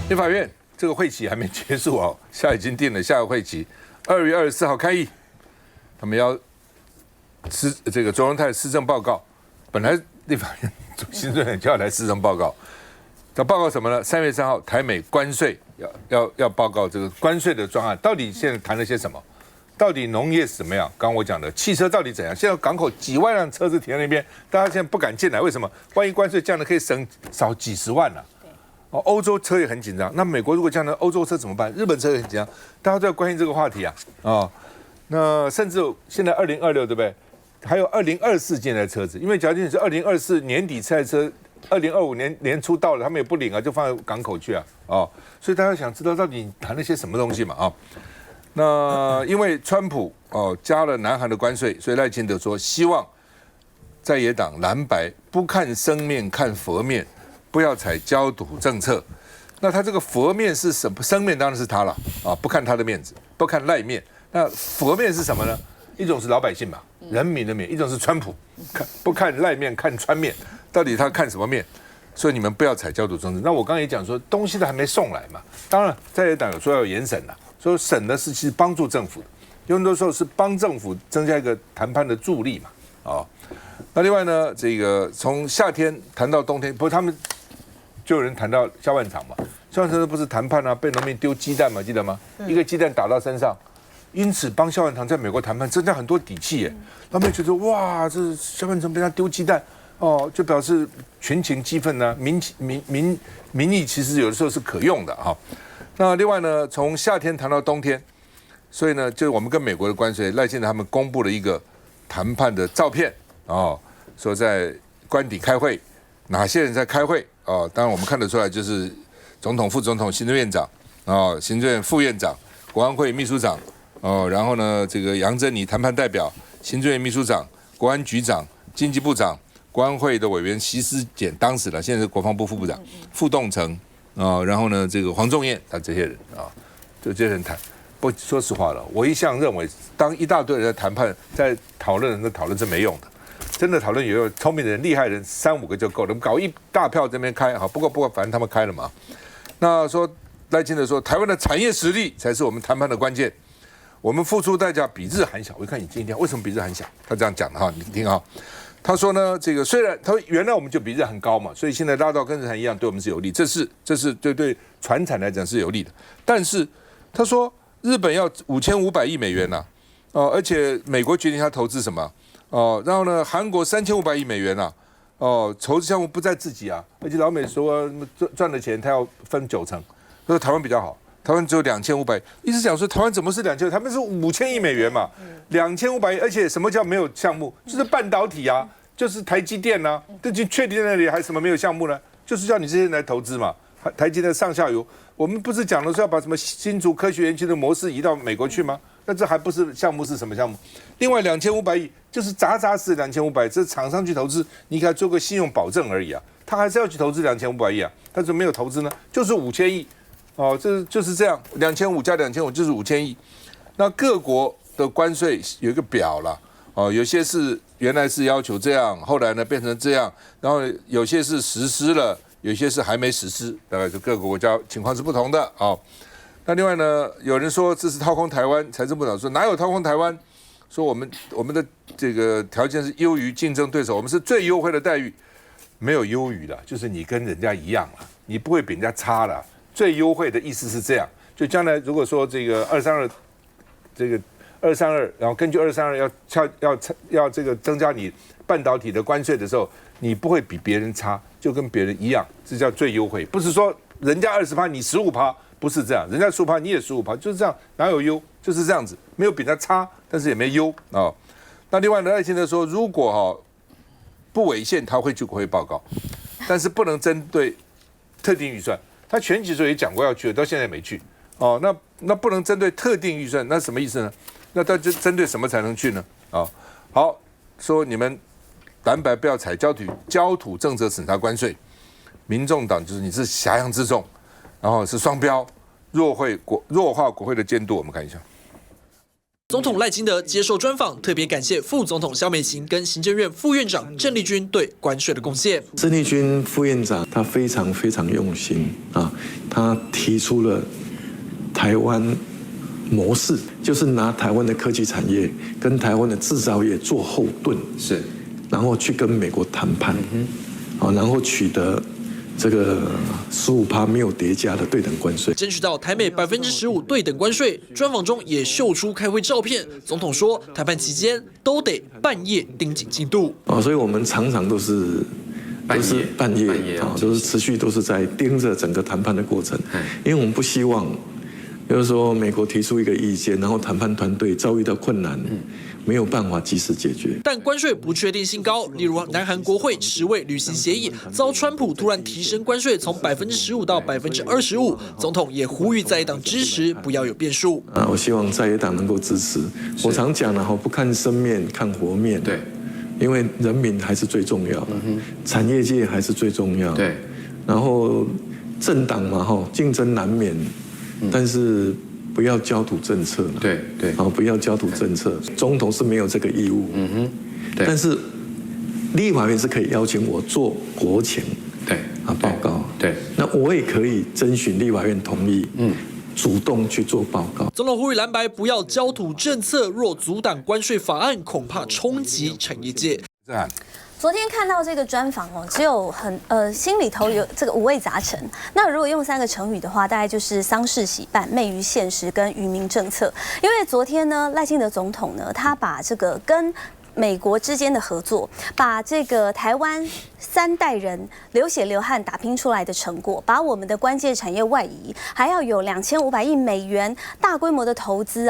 立法院这个会期还没结束哦，现在已经定了下个会期，2月24号开议，他们要这个卓荣泰施政报告。本来立法院行政院就要来施政报告，要报告什么呢？3月3号台美关税要报告这个关税的专案，到底现在谈了些什么？到底农业是怎么样？刚刚我讲的汽车到底怎样？现在港口几万辆车子停在那边，大家现在不敢进来，为什么？万一关税降了，可以少几十万呢、啊？欧洲车也很紧张，那美国如果降了，欧洲车怎么办？日本车也很紧张，大家都在关心这个话题啊。那甚至现在2026对不对？还有2024进来的车子，因为假如你是2024年底出来的车，2025年初到了，他们也不领啊，就放在港口去啊。所以大家想知道到底谈了些什么东西嘛？那因为川普加了南韩的关税，所以赖清德说希望在野党蓝白不看生面看佛面，不要采焦土政策。那他这个佛面是什么？生面当然是他了不看他的面子，不看赖面。那佛面是什么呢？一种是老百姓嘛，人民的面；一种是川普，不看赖面看川面，到底他看什么面？所以你们不要采焦土政策。那我刚才也讲说，东西都还没送来嘛。当然，在野党有说要严审了。所以审的是其实帮助政府的，有很多时候是帮政府增加一个谈判的助力嘛，那另外呢，这个从夏天谈到冬天，不是他们就有人谈到下半场嘛，下半场不是谈判啊，被农民丢鸡蛋嘛，记得吗？一个鸡蛋打到身上，因此帮萧万长在美国谈判增加很多底气耶，他们觉得哇，这萧万长被他丢鸡蛋就表示群情激愤呢，民意其实有的时候是可用的哈。那另外呢，从夏天谈到冬天，所以呢，就是我们跟美国的关税，赖清德他们公布了一个谈判的照片说在官邸开会，哪些人在开会当然我们看得出来，就是总统、副总统、行政院长行政院副院长、国安会秘书长然后呢，这个杨珍妮谈判代表、行政院秘书长、国安局长、经济部长、国安会的委员席思俭，当时了，现在是国防部副部长傅栋成。然后呢，这个黄仲彦他这些人就这些人谈。不，说实话了，我一向认为，当一大堆人在谈判、在讨论，那讨论是没用的。真的讨论有聪明的人、厉害的人，3、5个就够了。搞一大票这边开不过，反正他们开了嘛。那说赖清德说，台湾的产业实力才是我们谈判的关键，我们付出代价比日韩小。我一看你今天为什么比日韩小？他这样讲的你听他说呢，这个虽然他说原来我们就比日韩高嘛，所以现在拉到跟日韩一样，对我们是有利，这是对传产来讲是有利的。但是他说日本要5500亿美元而且美国决定他投资什么然后呢，韩国3500亿美元筹资项目不在自己而且老美说赚的钱他要分90%，他说台湾比较好。台湾只有2500，意思讲说台湾怎么是2000？他们是5000亿美元嘛，2500亿，而且什么叫没有项目？就是半导体就是台积电都已经确定在那里，还什么没有项目呢？就是叫你这些人来投资嘛。台积电上下游，我们不是讲了说要把什么新竹科学园区的模式移到美国去吗？那这还不是项目是什么项目？另外2500亿就是扎实2500亿，这是厂商去投资，你给他做个信用保证而已他还是要去投资2500亿他怎么没有投资呢？就是5000亿。这就是这样，2500加2500就是5000亿。那各国的关税有一个表了，有些是原来是要求这样，后来呢变成这样，然后有些是实施了，有些是还没实施，大概就各个国家情况是不同的那另外呢，有人说这是掏空台湾，财政部长说哪有掏空台湾？说我们的这个条件是优于竞争对手，我们是最优惠的待遇，没有优于的，就是你跟人家一样了，你不会比人家差了。最优惠的意思是这样，就将来如果说这个232，然后根据232要这个增加你半导体的关税的时候，你不会比别人差，就跟别人一样，这叫最优惠。不是说人家20%你15%，不是这样，人家15%你也15%，就是这样，哪有优？就是这样子，没有比他差，但是也没优那另外呢，赖清德说，如果不违宪，他会去国会报告，但是不能针对特定预算。他选举时候也讲过要去，到现在没去那不能针对特定预算，那什么意思呢？那他就针对什么才能去呢？好，说你们蓝白不要采焦土政策审查关税，民众党就是你是挟洋自重，然后是双标，弱化国会的监督。我们看一下。总统赖清德接受专访，特别感谢副总统萧美琴跟行政院副院长郑丽君对关税的贡献。郑丽君副院长他非常用心啊，他提出了台湾模式，就是拿台湾的科技产业跟台湾的制造业做后盾，是，然后去跟美国谈判，好，然后取得这个15%没有叠加的对等关税，争取到台美15%对等关税。专访中也秀出开会照片，总统说谈判期间都得半夜盯紧进度。所以我们常常都是半夜啊，都是持续都是在盯着整个谈判的过程，因为我们不希望，就是说美国提出一个意见，然后谈判团队遭遇到困难，没有办法及时解决。但关税不确定性高，例如南韩国会10位履行协议遭川普突然提升关税从15%到25%，总统也呼吁在野党支持，不要有变数。我希望在野党能够支持。我常讲了不看生面，看活面。对。因为人民还是最重要的，产业界还是最重要的。对，然后政党嘛，竞争难免，但是不要焦土政策嘛。对，不要焦土政策。总统是没有这个义务。对。但是立法院是可以邀请我做国情。对。报告。对。那我也可以征询立法院同意。主动去做报告。总统呼吁蓝白不要焦土政策，若阻挡关税法案，恐怕冲击产业界。昨天看到这个专访只有心里头有这个五味杂陈。那如果用3个成语的话，大概就是丧事喜办、昧于现实跟愚民政策。因为昨天呢，赖清德总统呢，他把这个跟美国之间的合作，把这个台湾3代人流血流汗打拼出来的成果，把我们的关键产业外移，还要有2500亿美元大规模的投资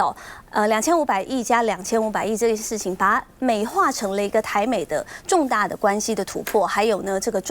2500亿加2500亿这件事情，把它美化成了一个台美的重大的关系的突破，还有呢这个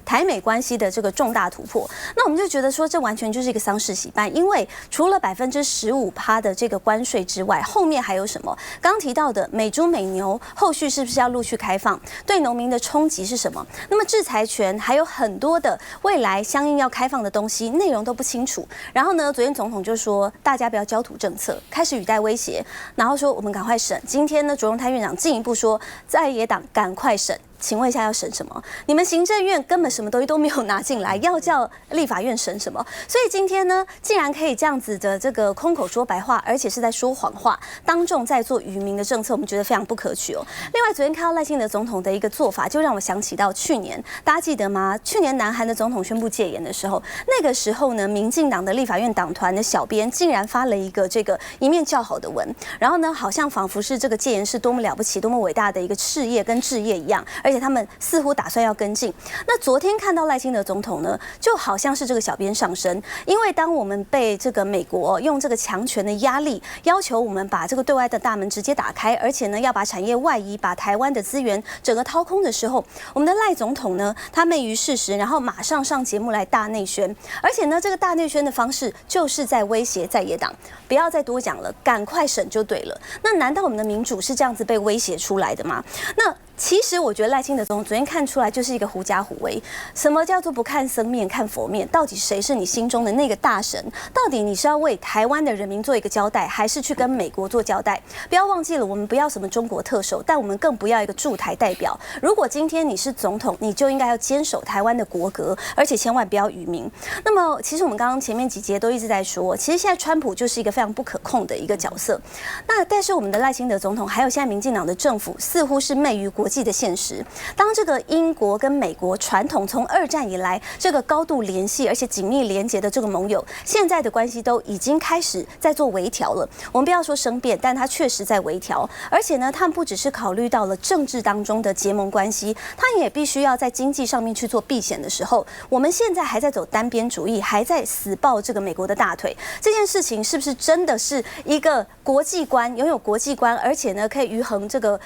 台美关系的这个重大突破。那我们就觉得说，这完全就是一个丧事喜办，因为除了15%的这个关税之外，后面还有什么？刚提到的美猪美牛，后续是不是要陆续开放？对农民的冲击是什么？那么制裁权还有很多的未来相应要开放的东西，内容都不清楚。然后呢，昨天总统就说，大家不要焦土政策，开始语带威胁。然后说我们赶快审。今天呢，卓荣泰院长进一步说，在野党赶快审。请问一下要审什么？你们行政院根本什么东西都没有拿进来，要叫立法院审什么？所以今天呢，竟然可以这样子的这个空口说白话，而且是在说谎话，当众在做愚民的政策，我们觉得非常不可取哦。另外，昨天看到赖清德总统的一个做法，就让我想起到去年，大家记得吗？去年南韩的总统宣布戒严的时候，那个时候呢，民进党的立法院党团的小编竟然发了一个这个一面叫好的文，然后呢，好像仿佛是这个戒严是多么了不起、多么伟大的一个事业跟志业一样。而且他们似乎打算要跟进。那昨天看到赖清德总统呢，就好像是这个小编上身，因为当我们被这个美国用这个强权的压力，要求我们把这个对外的大门直接打开，而且呢要把产业外移，把台湾的资源整个掏空的时候，我们的赖总统呢，他昧于事实，然后马上上节目来大内宣，而且呢这个大内宣的方式就是在威胁在野党，不要再多讲了，赶快审就对了。那难道我们的民主是这样子被威胁出来的吗？那其实我觉得赖清德总统昨天看出来就是一个狐假虎威。什么叫做不看僧面看佛面？到底谁是你心中的那个大神？到底你是要为台湾的人民做一个交代，还是去跟美国做交代？不要忘记了，我们不要什么中国特首，但我们更不要一个驻台代表。如果今天你是总统，你就应该要坚守台湾的国格，而且千万不要愚民。那么，其实我们刚刚前面几节都一直在说，其实现在川普就是一个非常不可控的一个角色。那但是我们的赖清德总统，还有现在民进党的政府，似乎是昧于国际的现实。当这个英国跟美国传统从2战以来这个高度联系而且紧密连结的这个盟友，现在的关系都已经开始在做微调了。我们不要说生变，但它确实在微调。而且呢，他们不只是考虑到了政治当中的结盟关系，他也必须要在经济上面去做避险的时候，我们现在还在走单边主义，还在死抱这个美国的大腿。这件事情是不是真的是一个国际观，拥有国际观，而且呢可以于衡这个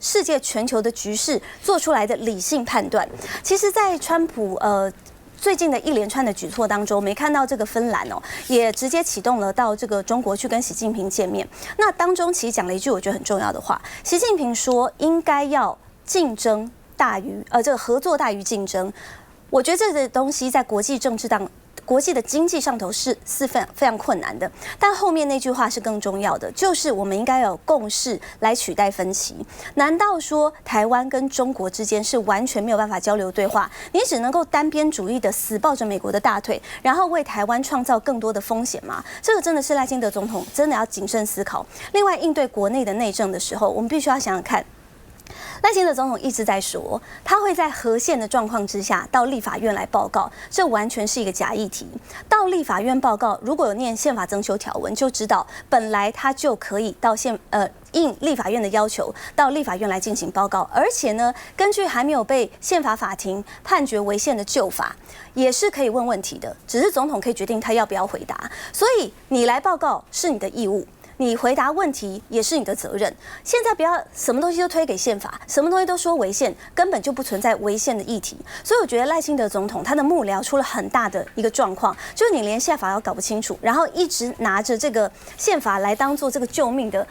世界全球的局势做出来的理性判断？其实，在川普最近的一连串的举措当中，没看到这个芬兰也直接启动了到这个中国去跟习近平见面。那当中其实讲了一句我觉得很重要的话，习近平说应该要竞争大于这个合作大于竞争。我觉得这个东西在国际政治国际的经济上头是非常困难的。但后面那句话是更重要的，就是我们应该有共识来取代分歧。难道说台湾跟中国之间是完全没有办法交流对话？你只能够单边主义的死抱着美国的大腿，然后为台湾创造更多的风险吗？这个真的是赖清德总统真的要谨慎思考。另外，应对国内的内政的时候，我们必须要想想看。赖清德总统一直在说，他会在合宪的状况之下到立法院来报告，这完全是一个假议题。到立法院报告，如果有念宪法增修条文，就知道本来他就可以到应立法院的要求到立法院来进行报告，而且呢，根据还没有被宪法法庭判决违宪的旧法，也是可以问问题的，只是总统可以决定他要不要回答。所以你来报告是你的义务。你回答问题也是你的责任。现在不要什么东西都推给宪法，什么东西都说违宪，根本就不存在违宪的议题。所以我觉得赖清德总统他的幕僚出了很大的一个状况，就是你连宪法都搞不清楚，然后一直拿着这个宪法来当做这个救命的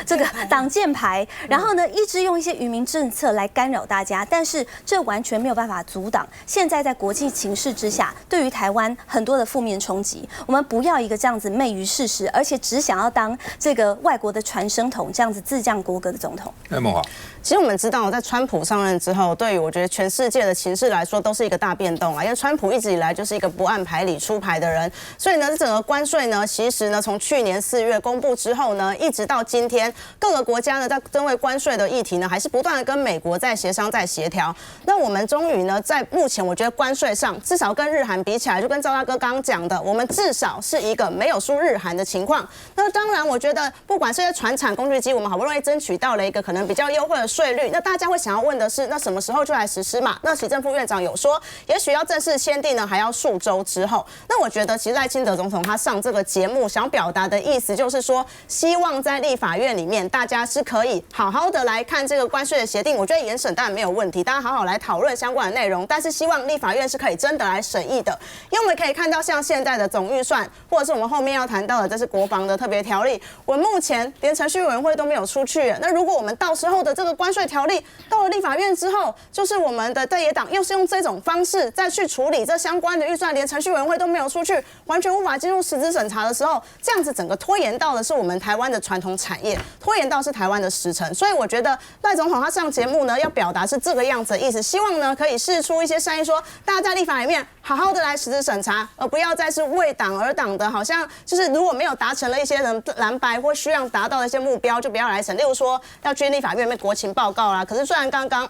这个挡箭牌，然后呢一直用一些愚民政策来干扰大家，但是这完全没有办法阻挡现在在国际情势之下对于台湾很多的负面冲击。我们不要一个这样子昧于事实，而且只想要当这个外国的传声筒，这样子自降国歌的总统。孟华，其实我们知道，在川普上任之后，对于我觉得全世界的情势来说，都是一个大变动啊。因为川普一直以来就是一个不按牌理出牌的人，所以呢，这整个关税呢，其实呢，从去年4月公布之后呢，一直到今天，各个国家呢，在针对关税的议题呢，还是不断的跟美国在协商、在协调。那我们终于呢，在目前我觉得关税上，至少跟日韩比起来，就跟赵大哥刚刚讲的，我们至少是一个没有输日韩的情况。那当然，我觉得不管是在传产工具机，我们好不容易争取到了一个可能比较优惠的税率，那大家会想要问的是，那什么时候就来实施嘛？那习正副院长有说，也许要正式签订呢，还要数周之后。那我觉得，其实赖清德总统他上这个节目想表达的意思就是说，希望在立法院里面，大家是可以好好的来看这个关税的协定。我觉得严审当然没有问题，大家好好来讨论相关的内容，但是希望立法院是可以真的来审议的。因为我们可以看到，像现在的总预算，或者是我们后面要谈到的，这是国防的特别条例，我目前连程序委员会都没有出去。那如果我们到时候的这个关税条例到了立法院之后，就是我们的在野党又是用这种方式再去处理这相关的预算，连程序委员会都没有出去，完全无法进入实质审查的时候，这样子整个拖延到的是我们台湾的传统产业，拖延到是台湾的时程。所以我觉得赖总统他上节目呢，要表达是这个样子的意思，希望呢可以释出一些善意，说大家在立法里面好好的来实质审查，而不要再是为党而党的，好像就是如果没有达成了一些人蓝白或需要达到的一些目标，就不要来审。例如说要去立法院里面国情报告啦，可是虽然刚刚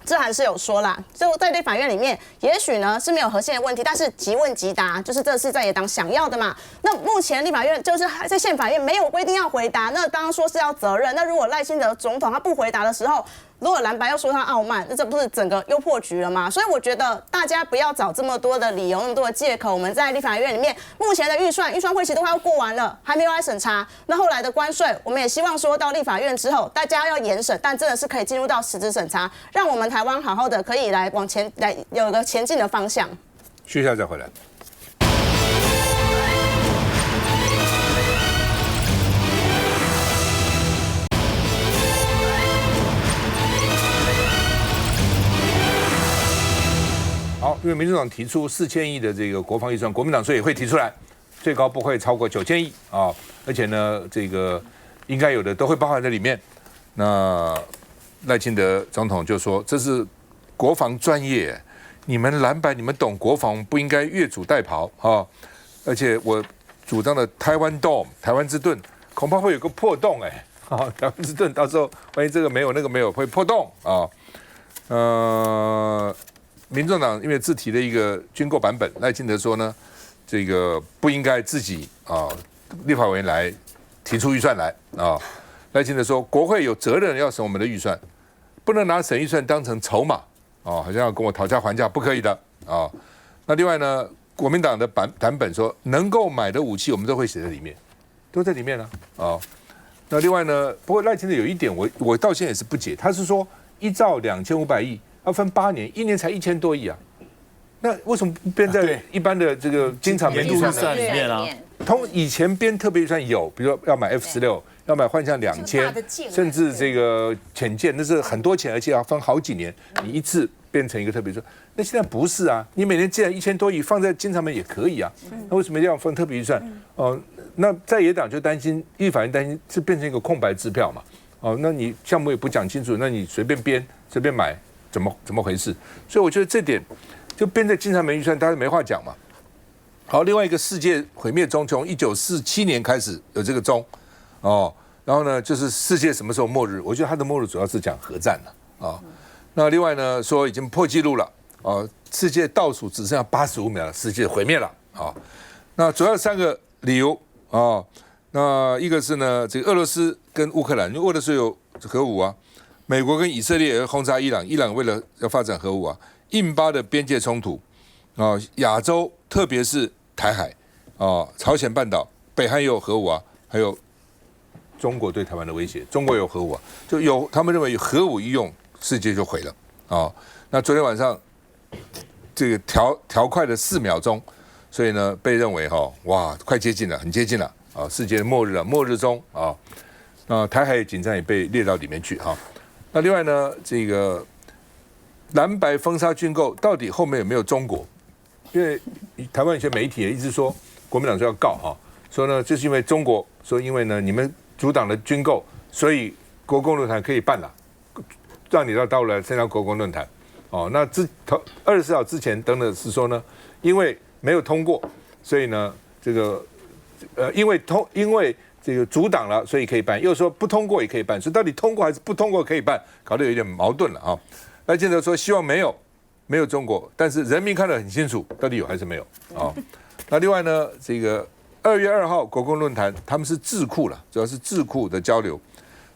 这还是有说啦，就在立法院里面，也许呢是没有核心的问题，但是即问即答，就是这是在野党想要的嘛。那目前立法院就是在宪法院没有规定要回答，那当然说是要责任。那如果赖清德总统他不回答的时候，如果蓝白又说他傲慢，那这不是整个又破局了吗？所以我觉得大家不要找这么多的理由、那么多的借口。我们在立法院里面，目前的预算会期都快要过完了，还没有来审查。那后来的关税，我们也希望说到立法院之后，大家要严审，但真的是可以进入到实质审查，让我们台湾好好的可以来往前来有一个前进的方向。徐下再回来。好，因为民主党提出4000亿的这个国防预算，国民党所以也会提出来，最高不会超过9000亿啊，而且呢，这个应该有的都会包含在里面。那赖清德总统就说，这是国防专业，你们蓝白你们懂国防，不应该越俎代庖啊！而且我主张的台湾 Dome 台湾之盾，恐怕会有个破洞台湾之盾到时候万一这个没有那个没有会破洞啊。民众党因为自提了一个军购版本，赖清德说呢，这个不应该自己立法委员来提出预算来啊。赖清德说，国会有责任要审我们的预算，不能拿审预算当成筹码好像要跟我讨价还价，不可以的啊。那另外呢，国民党的版本说，能够买的武器我们都会写在里面，都在里面了那另外呢，不过赖清德有一点我到现在也是不解，他是说1兆2500亿。要分8年，1年才1000多亿啊，那为什么不编在一般的这个经常年度预算里面啊？以前编特别预算有，比如说要买F16，要买幻象2000，甚至这个潜舰，那是很多钱，而且要分好几年，你一次变成一个特别说，那现在不是啊，你每年既然1000多亿放在经常门也可以啊，那为什么要放特别预算？哦，那在野党就担心，立法院担心是变成一个空白支票嘛，哦，那你项目也不讲清楚，那你随便编随便买，怎么回事？所以我觉得这点就编在经常门预算，大家没话讲嘛。好，另外一个世界毁灭钟，从1947年开始有这个钟，哦，然后呢，就是世界什么时候末日？我觉得它的末日主要是讲核战了啊。那另外呢，说已经破纪录了，世界倒数只剩下85秒，世界毁灭了啊。那主要3个理由啊，那一个是呢，这个俄罗斯跟乌克兰，因为俄罗斯有核武啊，美国跟以色列也轰炸伊朗，伊朗为了要发展核武啊，印巴的边界冲突啊，亚洲特别是台海啊，朝鲜半岛、北韩也有核武啊，还有中国对台湾的威胁，中国有核武啊，就有他们认为有核武一用，世界就毁了啊。那昨天晚上这个调快了4秒钟，所以呢被认为哇快接近了，很接近了啊，世界的末日了，末日钟啊。那台海紧张也被列到里面去哈。那另外呢，这个蓝白封杀军购到底后面有没有中国？因为台湾有些媒体也一直说国民党说要告哈，说呢就是因为中国说因为呢你们阻挡了军购，所以国共论坛可以办了，让你到大陆来参加国共论坛。哦，那24号之前等等是说呢，因为没有通过，所以呢这个因为这个阻挡了，所以可以办，又说不通过也可以办，所以到底通过还是不通过可以办，搞得有点矛盾了啊。赖清德说希望没有中国，但是人民看得很清楚，到底有还是没有啊？那另外呢，这个2月2号国共论坛，他们是智库了，主要是智库的交流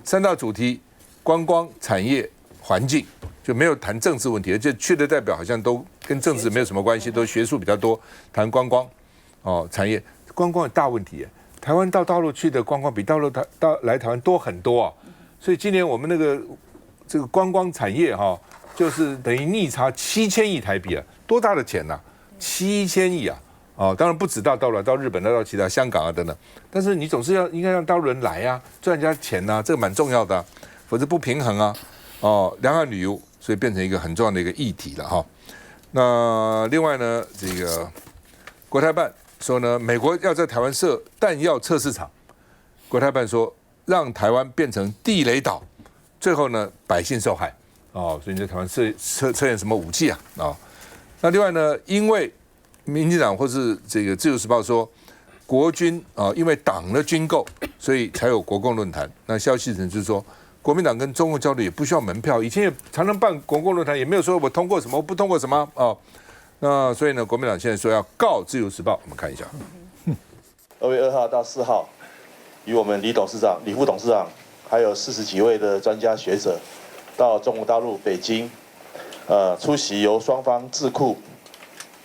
，3大主题：观光、产业、环境，就没有谈政治问题，而且去的代表好像都跟政治没有什么关系，都学术比较多，谈观光产业。观光有大问题耶，台湾到大陆去的观光比来台湾多很多啊，所以今年我们这个观光产业就是等于逆差7000亿台币啊，多大的钱呐？7000亿啊！当然不止到大陆，到日本、到其他香港啊等等，但是你总是应该让大陆人来啊，赚人家钱啊，这个蛮重要的否则不平衡啊。两岸旅游，所以变成一个很重要的一个议题了哈。那另外呢，这个国台办说呢，美国要在台湾设弹药测试场，国台办说让台湾变成地雷岛，最后呢百姓受害所以你在台湾测验什么武器啊那另外呢，因为民进党或是这个自由时报说国军因为挡了军购，所以才有国共论坛。那消息人就是说，国民党跟中共交流也不需要门票，以前也常常办国共论坛，也没有说我通过什么，我不通过什么那所以呢，国民党现在说要告自由时报，我们看一下。2月2号到4号，与我们李副董事长，还有40几位的专家学者，到中国大陆北京，出席由双方智库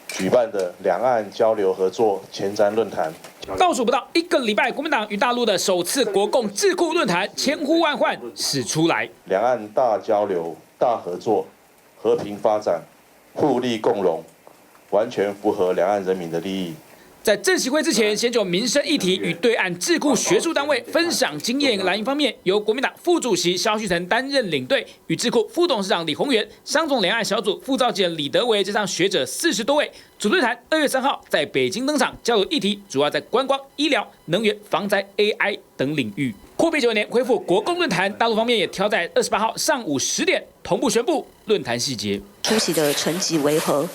举办的两岸交流合作前瞻论坛。倒数不到1个礼拜，国民党与大陆的首次国共智库论坛千呼万唤始出来。两岸大交流、大合作、和平发展、互利共荣，完全符合两岸人民的利益。在正席会之前，先就民生议题与对岸智库学术单位分享经验。蓝营方面，由国民党副主席萧旭腾担任领队，与智库副董事长李鸿源、商总两岸小组副召集人李德维，加上学者40多位。主论坛2月3号在北京登场，交流议题主要在观光、医疗、能源、防灾、AI 等领域。阔别9年恢复国共论坛，大陆方面也挑在28号上午10点同步宣布论坛细节。出席的成绩为何？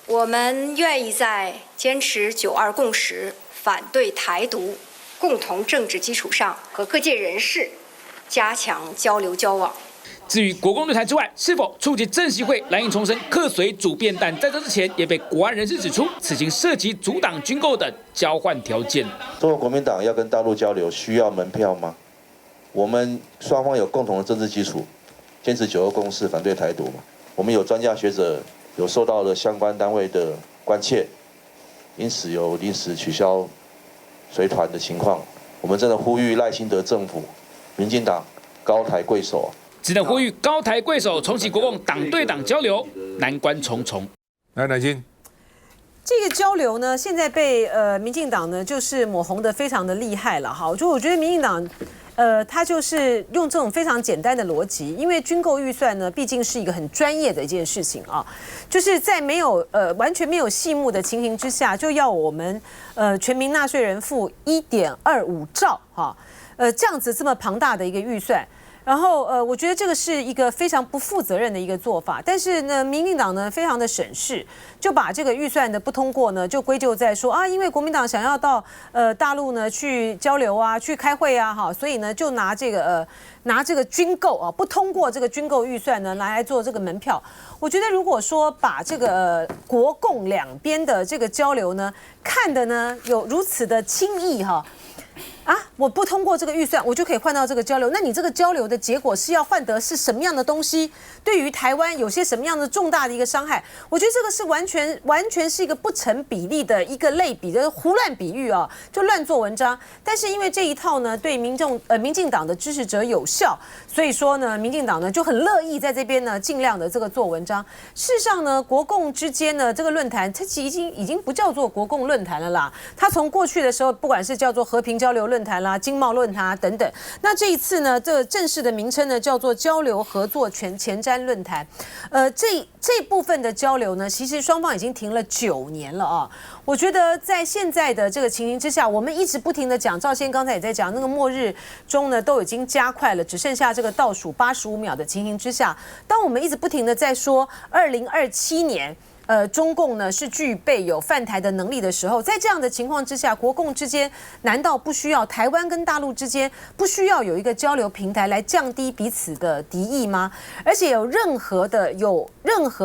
我们愿意在坚持9·2共识、反对台独、共同政治基础上，和各界人士加强交流交往。至于国共论坛之外是否触及正席会，蓝营重申客随主便，但在这之前也被国安人士指出，此行涉及阻挡军购等交换条件。中国国民党要跟大陆交流，需要门票吗？我们双方有共同的政治基础，坚持9·2共识，反对台独嘛。我们有专家学者。有受到了相关单位的关切，因此有临时取消随团的情况。我们真的呼吁赖清德政府、民进党高抬贵手只能呼吁高抬贵手，重启国共党对党交流，难关重重。来，南京，这个交流呢，现在被民进党呢就是抹红的非常的厉害了哈。就我觉得民进党他就是用这种非常简单的逻辑，因为军购预算呢，毕竟是一个很专业的一件事情啊，就是在没有完全没有细目的情形之下，就要我们全民纳税人付1.25兆哈，这样子这么庞大的一个预算。然后我觉得这个是一个非常不负责任的一个做法，但是呢，民进党呢非常的省事，就把这个预算的不通过呢，就归咎在说啊，因为国民党想要到大陆呢去交流啊，去开会啊，哈，所以呢就拿这个军购啊，不通过这个军购预算呢，拿来做这个门票。我觉得如果说把这个国共两边的这个交流呢，看的呢有如此的轻易哈。啊，我不通过这个预算，我就可以换到这个交流。那你这个交流的结果是要换得是什么样的东西？对于台湾有些什么样的重大的一个伤害？我觉得这个是完全是一个不成比例的一个类比的胡乱比喻啊，就乱做文章。但是因为这一套呢，对民进党的支持者有效，所以说呢，民进党呢就很乐意在这边呢尽量的这个做文章。事实上呢，国共之间呢这个论坛，它其实已经不叫做国共论坛了啦。它从过去的时候，不管是叫做和平交流论坛啦、经贸论坛啊等等，那这一次呢，这个正式的名称呢叫做交流合作前瞻论坛。这部分的交流呢，其实双方已经停了9年了啊。我觉得在现在的这个情形之下，我们一直不停的讲，赵先刚才也在讲，那个末日钟呢都已经加快了，只剩下这个倒数85秒的情形之下，当我们一直不停的在说2027年。中共呢是具备有犯台的能力的时候，在这样的情况之下，国共之间难道不需要台湾跟大陆之间不需要有一个交流平台来降低彼此的敌意吗？而且有任何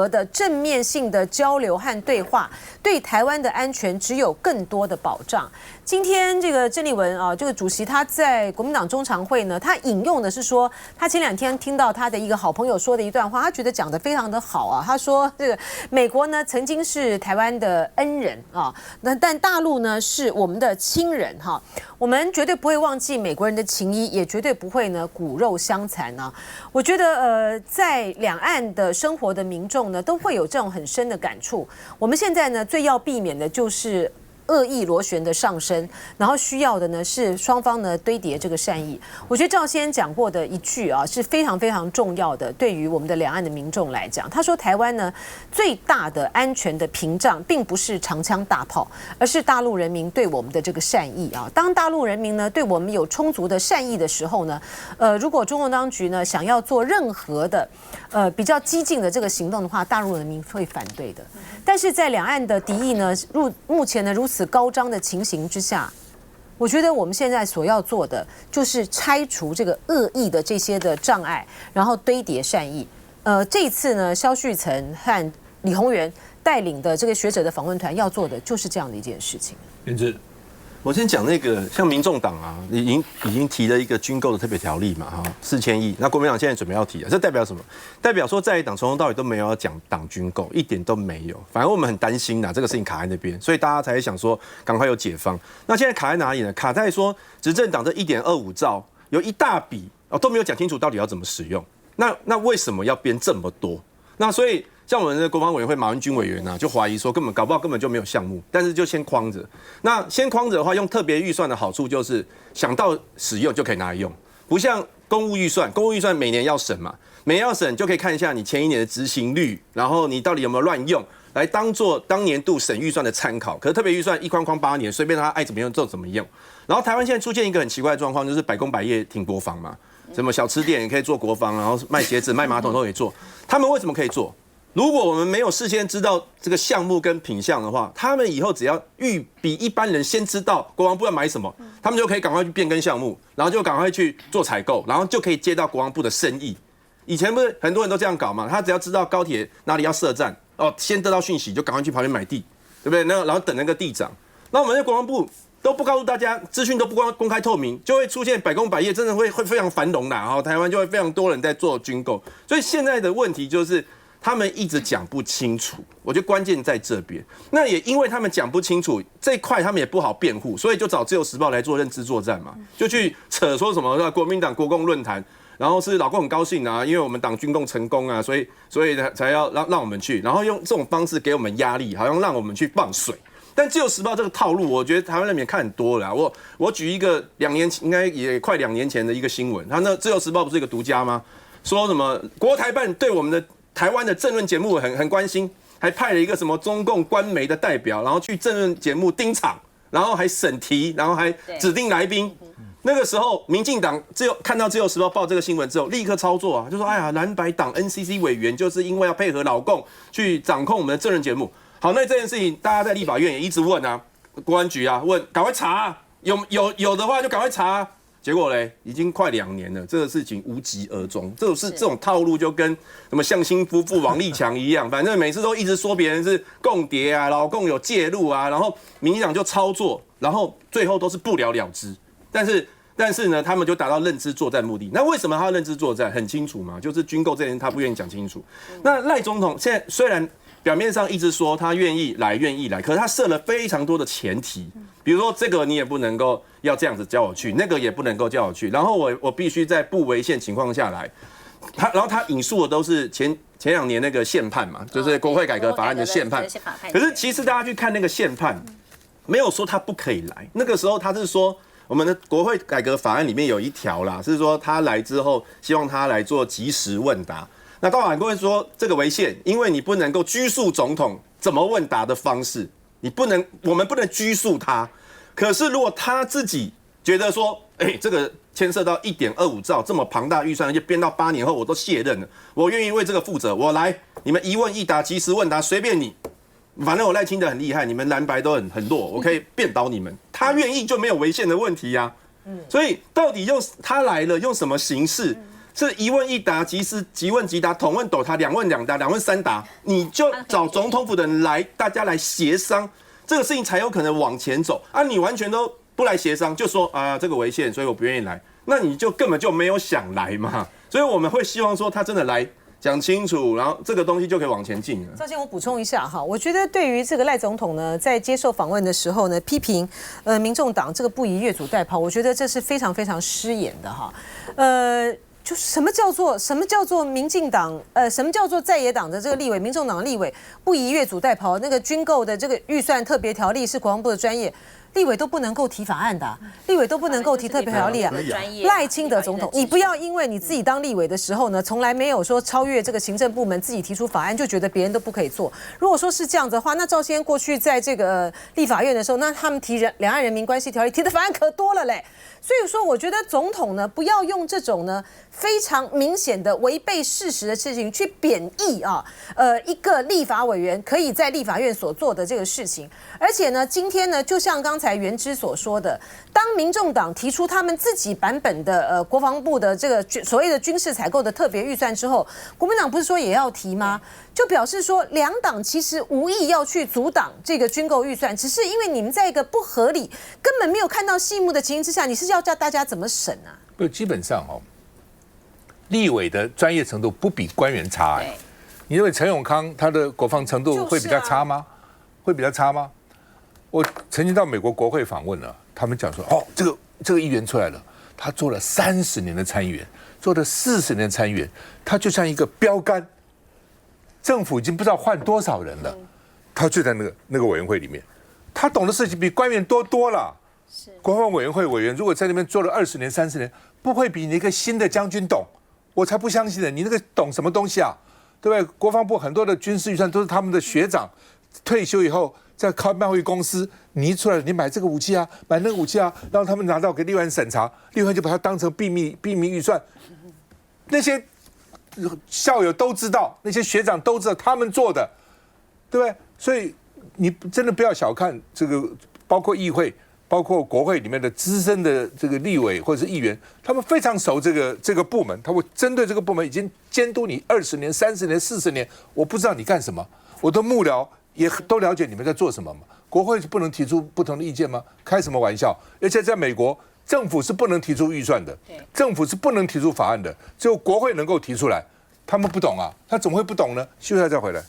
的正面性的交流和对话，对台湾的安全只有更多的保障。今天这个郑丽文啊，这个主席他在国民党中常会呢，他引用的是说，他前2天听到他的一个好朋友说的一段话，他觉得讲得非常的好啊。他说这个美国呢曾经是台湾的恩人啊，但大陆呢是我们的亲人哈，我们绝对不会忘记美国人的情谊，也绝对不会呢骨肉相残啊。我觉得在两岸的生活的民众呢，都会有这种很深的感触。我们现在呢最要避免的就是恶意螺旋的上升，然后需要的呢是双方呢堆叠这个善意。我觉得赵先讲过的一句啊是非常非常重要的，对于我们的两岸的民众来讲，他说台湾呢最大的安全的屏障，并不是长枪大炮，而是大陆人民对我们的这个善意啊。当大陆人民呢对我们有充足的善意的时候呢，如果中共当局呢想要做任何的比较激进的这个行动的话，大陆人民会反对的。但是在两岸的敌意呢目前呢如此高涨的情形之下，我觉得我们现在所要做的就是拆除这个恶意的这些的障碍，然后堆叠善意。这一次呢，萧旭岑和李鸿源带领的这个学者的访问团要做的就是这样的一件事情。元之，我先讲那个，像民众党啊，已经提了一个军购的特别条例嘛，哈，4000亿。那国民党现在准备要提啊，这代表什么？代表说在野党从头到尾都没有要讲党军购，一点都没有。反而我们很担心呐，这个事情卡在那边，所以大家才想说赶快有解放。那现在卡在哪里呢？卡在说执政党这1.25兆有一大笔都没有讲清楚到底要怎么使用。那为什么要编这么多？那所以。像我们的国防委员会马文君委员就怀疑说搞不好根本就没有项目，但是就先框着。那先框着的话，用特别预算的好处就是想到使用就可以拿来用，不像公务预算每年要审嘛，每年要审就可以看一下你前一年的执行率，然后你到底有没有乱用，来当做当年度审预算的参考。可是特别预算一框8年，随便他爱怎么用就怎么用。然后台湾现在出现一个很奇怪的状况，就是百工百业挺国防嘛，什么小吃店也可以做国防，然后卖鞋子、卖马桶都可以做。他们为什么可以做？如果我们没有事先知道这个项目跟品项的话，他们以后只要比一般人先知道国防部要买什么，他们就可以赶快去变更项目，然后就赶快去做采购，然后就可以接到国防部的生意。以前不是很多人都这样搞嘛？他只要知道高铁哪里要设站，先得到讯息就赶快去旁边买地，对不对？然后等那个地涨。那我们的国防部都不告诉大家，资讯都不公开透明，就会出现百工百业，真的会非常繁荣啦。然后台湾就会非常多人在做军购，所以现在的问题就是。他们一直讲不清楚，我觉得关键在这边。那也因为他们讲不清楚这一块，他们也不好辩护，所以就找自由时报来做认知作战嘛，就去扯说什么国民党国共论坛，然后是老共很高兴啊，因为我们党军共成功啊，所以才要让我们去，然后用这种方式给我们压力，好像让我们去放水。但《自由时报》这个套路，我觉得台湾人民看很多了啦。我举一个应该也快2年前的一个新闻，他那《自由时报》不是一个独家吗？说什么国台办对我们的台湾的政论节目很关心，还派了一个什么中共官媒的代表，然后去政论节目盯场，然后还审题，然后还指定来宾。那个时候，民进党看到《自由时报》报这个新闻之后，立刻操作啊，就说：“哎呀，蓝白党 NCC 委员就是因为要配合老共去掌控我们的政论节目。”好，那这件事情大家在立法院也一直问啊，国安局啊问，赶快查啊，有的话就赶快查啊。结果嘞，已经快2年了，这个事情无疾而终。这种套路就跟什么向心夫妇、王立强一样，反正每次都一直说别人是共谍啊，老共有介入啊，然后民进党就操作，然后最后都是不了了之。但是呢，他们就达到认知作战目的。那为什么他要认知作战？很清楚嘛，就是军购这件事他不愿意讲清楚。那赖总统现在虽然表面上一直说他愿意来，可是他设了非常多的前提，比如说这个你也不能够要这样子叫我去，那个也不能够叫我去，然后我必须在不违宪情况下来。然后他引述的都是前2年那个宪判嘛，就是国会改革法案的宪判。可是其实大家去看那个宪判，没有说他不可以来。那个时候他是说，我们的国会改革法案里面有一条啦，是说他来之后，希望他来做即时问答。那高法官说这个违宪，因为你不能够拘束总统怎么问答的方式，我们不能拘束他。可是如果他自己觉得说，这个牵涉到1.25兆这么庞大预算，而且编到8年后我都卸任了，我愿意为这个负责，我来，你们一问一答，即时问答，随便你。反正我赖清德很厉害，你们蓝白都很弱，我可以变倒你们。他愿意就没有违宪的问题呀。所以到底他来了用什么形式？是一问一答，即问即答，统问斗答，2问2答，2问3答，你就找总统府的人来，大家来协商，这个事情才有可能往前走啊！你完全都不来协商，就说啊这个违宪，所以我不愿意来，那你就根本就没有想来嘛。所以我们会希望说他真的来。讲清楚，然后这个东西就可以往前进了。赵先，我补充一下哈，我觉得对于这个赖总统呢，在接受访问的时候呢，批评民众党这个不宜越俎代庖，我觉得这是非常非常失言的哈。就是什么叫做民进党什么叫做在野党的这个立委，民众党的立委不宜越俎代庖？那个军购的这个预算特别条例是国防部的专业。立委都不能够提法案的、立委都不能够提特别条例啊！赖清德总统，你不要因为你自己当立委的时候呢，从来没有说超越这个行政部门自己提出法案，就觉得别人都不可以做。如果说是这样子的话，那赵先过去在这个立法院的时候，那他们提两岸人民关系条例提的法案可多了嘞。所以说，我觉得总统呢，不要用这种呢非常明显的违背事实的事情去贬义啊，一个立法委员可以在立法院所做的这个事情。而且呢，今天呢，就像刚才元之所说的，当民众党提出他们自己版本的国防部的这个所谓的军事采购的特别预算之后，国民党不是说也要提吗？就表示说两党其实无意要去阻挡这个军购预算，只是因为你们在一个不合理、根本没有看到细目的情形之下，你是要叫大家怎么审啊？不，基本上立委的专业程度不比官员差。你认为陈永康他的国防程度会比较差吗？会比较差吗？我曾经到美国国会访问了，他们讲说，这个议员出来了，他做了30年的参议员，做了40年的参议员，他就像一个标杆，政府已经不知道换多少人了，他就在那个委员会里面，他懂的事情比官员多了。国防委员会委员如果在那边做了20年、30年，不会比你一个新的将军懂，我才不相信呢。你那个懂什么东西啊？对不对？国防部很多的军事预算都是他们的学长退休以后，再靠贸易公司拟出来，你买这个武器啊，买那个武器啊，让他们拿到给立法院审查，立法院就把它当成秘密预算。那些校友都知道，那些学长都知道他们做的，对不对？所以你真的不要小看这个，包括议会、包括国会里面的资深的这个立委或者是议员，他们非常熟这个部门，他会针对这个部门已经监督你20年、30年、40年，我不知道你干什么，我的幕僚也都了解你们在做什么嘛。国会不能提出不同的意见吗？开什么玩笑？而且在美国，政府是不能提出预算的，政府是不能提出法案的，只有国会能够提出来。他们不懂啊，他怎么会不懂呢？休息一下再回来。